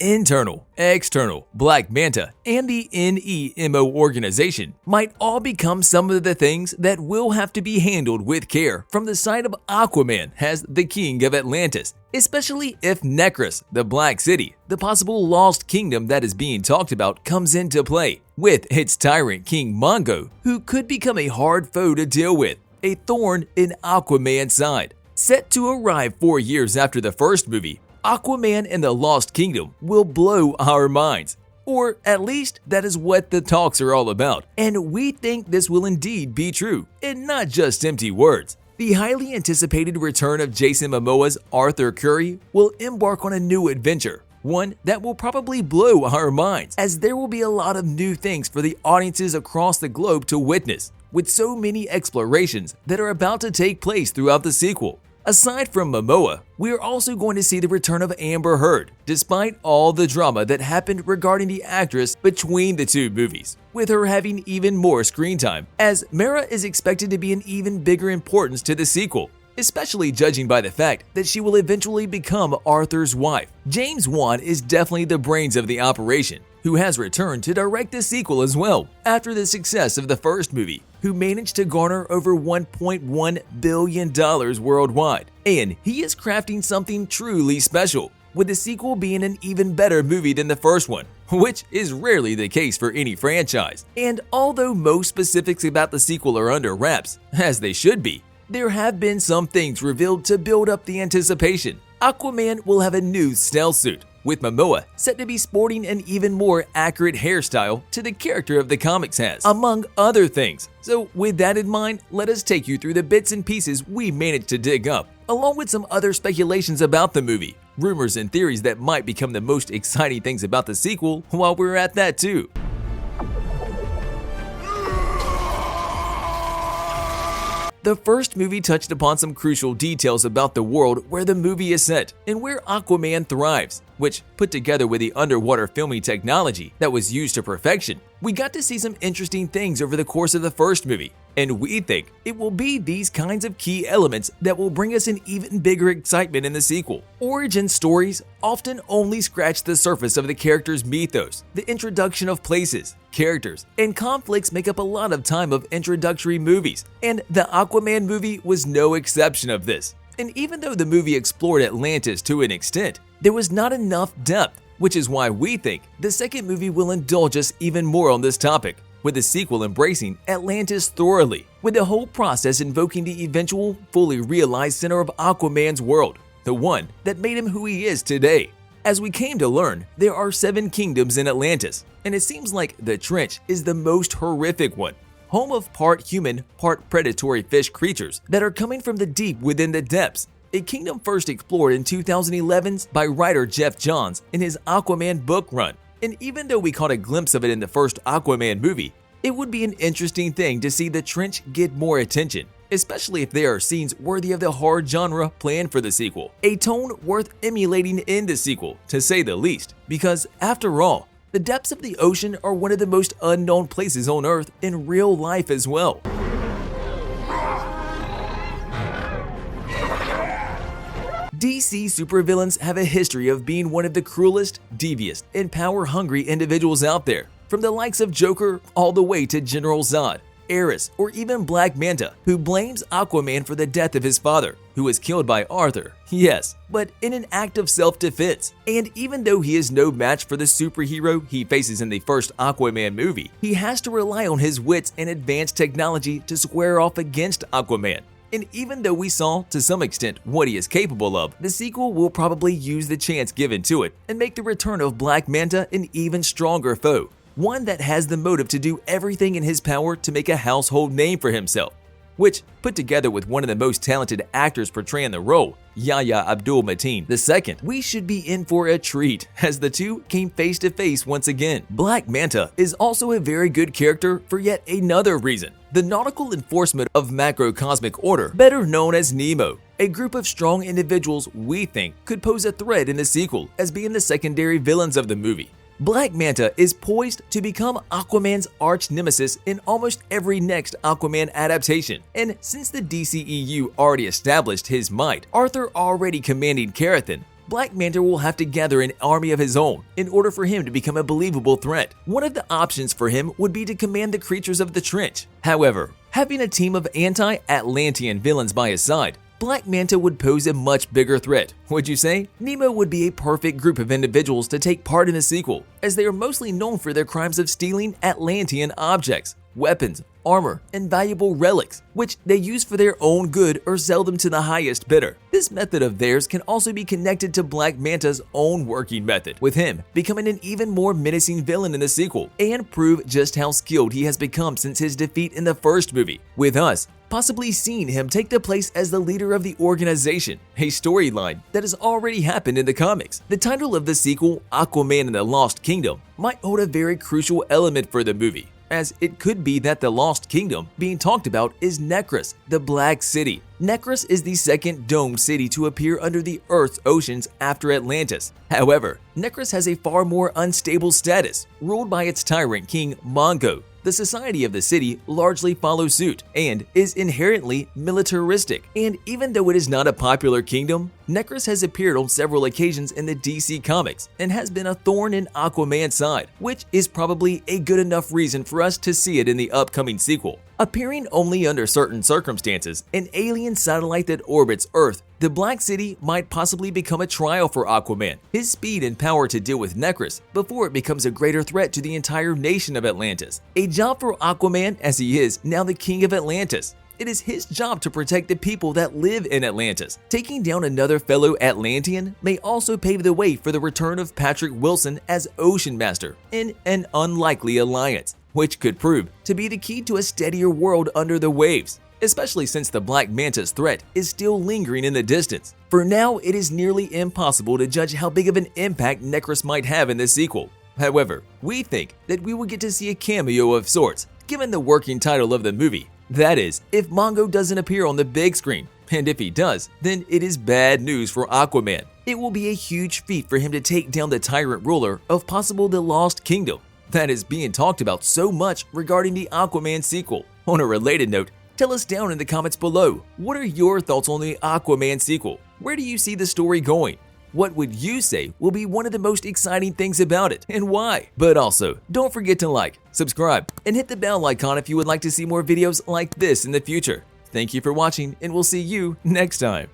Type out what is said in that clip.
internal, external, Black Manta, and the NEMO organization might all become some of the things that will have to be handled with care from the side of Aquaman as the King of Atlantis, especially if Necros, the Black City, the possible lost kingdom that is being talked about, comes into play, with its tyrant King Mongo, who could become a hard foe to deal with, a thorn in Aquaman's side. Set to arrive 4 years after the first movie, Aquaman and the Lost Kingdom will blow our minds. Or at least that is what the talks are all about, and we think this will indeed be true, and not just empty words. The highly anticipated return of Jason Momoa's Arthur Curry will embark on a new adventure, one that will probably blow our minds, as there will be a lot of new things for the audiences across the globe to witness, with so many explorations that are about to take place throughout the sequel. Aside from Momoa, we are also going to see the return of Amber Heard, despite all the drama that happened regarding the actress between the two movies, with her having even more screen time, as Mara is expected to be an even bigger importance to the sequel, especially judging by the fact that she will eventually become Arthur's wife. James Wan is definitely the brains of the operation, who has returned to direct the sequel as well, after the success of the first movie, who managed to garner over $1.1 billion worldwide. And he is crafting something truly special, with the sequel being an even better movie than the first one, which is rarely the case for any franchise. And although most specifics about the sequel are under wraps, as they should be, there have been some things revealed to build up the anticipation. Aquaman will have a new stealth suit, with Momoa set to be sporting an even more accurate hairstyle to the character of the comics has, among other things. So with that in mind, let us take you through the bits and pieces we managed to dig up, along with some other speculations about the movie, rumors and theories that might become the most exciting things about the sequel while we're at that too. The first movie touched upon some crucial details about the world where the movie is set and where Aquaman thrives, which, put together with the underwater filming technology that was used to perfection, we got to see some interesting things over the course of the first movie, and we think it will be these kinds of key elements that will bring us an even bigger excitement in the sequel. Origin stories often only scratch the surface of the character's mythos. The introduction of places, characters, and conflicts make up a lot of time of introductory movies, and the Aquaman movie was no exception of this. And even though the movie explored Atlantis to an extent, there was not enough depth, which is why we think the second movie will indulge us even more on this topic, with the sequel embracing Atlantis thoroughly, with the whole process invoking the eventual, fully realized center of Aquaman's world, the one that made him who he is today. As we came to learn, there are 7 kingdoms in Atlantis, and it seems like the Trench is the most horrific one, home of part human, part predatory fish creatures that are coming from the deep within the depths. A kingdom first explored in 2011 by writer Jeff Johns in his Aquaman book run, and even though we caught a glimpse of it in the first Aquaman movie, it would be an interesting thing to see the Trench get more attention, especially if there are scenes worthy of the hard genre planned for the sequel, a tone worth emulating in the sequel, to say the least, because after all, the depths of the ocean are one of the most unknown places on Earth in real life as well. DC supervillains have a history of being one of the cruelest, devious, and power-hungry individuals out there, from the likes of Joker all the way to General Zod, Ares, or even Black Manta, who blames Aquaman for the death of his father, who was killed by Arthur. Yes, but in an act of self-defense. And even though he is no match for the superhero he faces in the first Aquaman movie, he has to rely on his wits and advanced technology to square off against Aquaman. And even though we saw, to some extent, what he is capable of, the sequel will probably use the chance given to it and make the return of Black Manta an even stronger foe, one that has the motive to do everything in his power to make a household name for himself, which, put together with one of the most talented actors portraying the role, Yahya Abdul-Mateen II, we should be in for a treat as the two came face to face once again. Black Manta is also a very good character for yet another reason. The nautical enforcement of macrocosmic order, better known as Nemo, a group of strong individuals we think could pose a threat in the sequel as being the secondary villains of the movie. Black Manta is poised to become Aquaman's arch-nemesis in almost every next Aquaman adaptation, and since the DCEU already established his might, Arthur already commanding Carathan, Black Manta will have to gather an army of his own in order for him to become a believable threat. One of the options for him would be to command the creatures of the trench. However, having a team of anti-Atlantean villains by his side, Black Manta would pose a much bigger threat, would you say? Nemo would be a perfect group of individuals to take part in the sequel, as they are mostly known for their crimes of stealing Atlantean objects, weapons, armor, and valuable relics, which they use for their own good or sell them to the highest bidder. This method of theirs can also be connected to Black Manta's own working method, with him becoming an even more menacing villain in the sequel, and prove just how skilled he has become since his defeat in the first movie, with us possibly seeing him take the place as the leader of the organization, a storyline that has already happened in the comics. The title of the sequel, Aquaman and the Lost Kingdom, might hold a very crucial element for the movie, as it could be that the Lost Kingdom being talked about is Necros, the Black City. Necros is the second domed city to appear under the Earth's oceans after Atlantis. However, Necros has a far more unstable status, ruled by its tyrant king Mongo. The society of the city largely follows suit and is inherently militaristic, and even though it is not a popular kingdom, Necros has appeared on several occasions in the DC comics and has been a thorn in Aquaman's side, which is probably a good enough reason for us to see it in the upcoming sequel. Appearing only under certain circumstances, an alien satellite that orbits Earth, the Black City might possibly become a trial for Aquaman, his speed and power to deal with Necros before it becomes a greater threat to the entire nation of Atlantis. A job for Aquaman, as he is now the king of Atlantis. It is his job to protect the people that live in Atlantis. Taking down another fellow Atlantean may also pave the way for the return of Patrick Wilson as Ocean Master in an unlikely alliance, which could prove to be the key to a steadier world under the waves, especially since the Black Manta's threat is still lingering in the distance. For now, it is nearly impossible to judge how big of an impact Necros might have in the sequel. However, we think that we will get to see a cameo of sorts, given the working title of the movie. That is, if Mongo doesn't appear on the big screen, and if he does, then it is bad news for Aquaman. It will be a huge feat for him to take down the tyrant ruler of possible the Lost Kingdom that is being talked about so much regarding the Aquaman sequel. On a related note, tell us down in the comments below, what are your thoughts on the Aquaman sequel? Where do you see the story going? What would you say will be one of the most exciting things about it, and why? But also, don't forget to like, subscribe, and hit the bell icon if you would like to see more videos like this in the future. Thank you for watching, and we'll see you next time.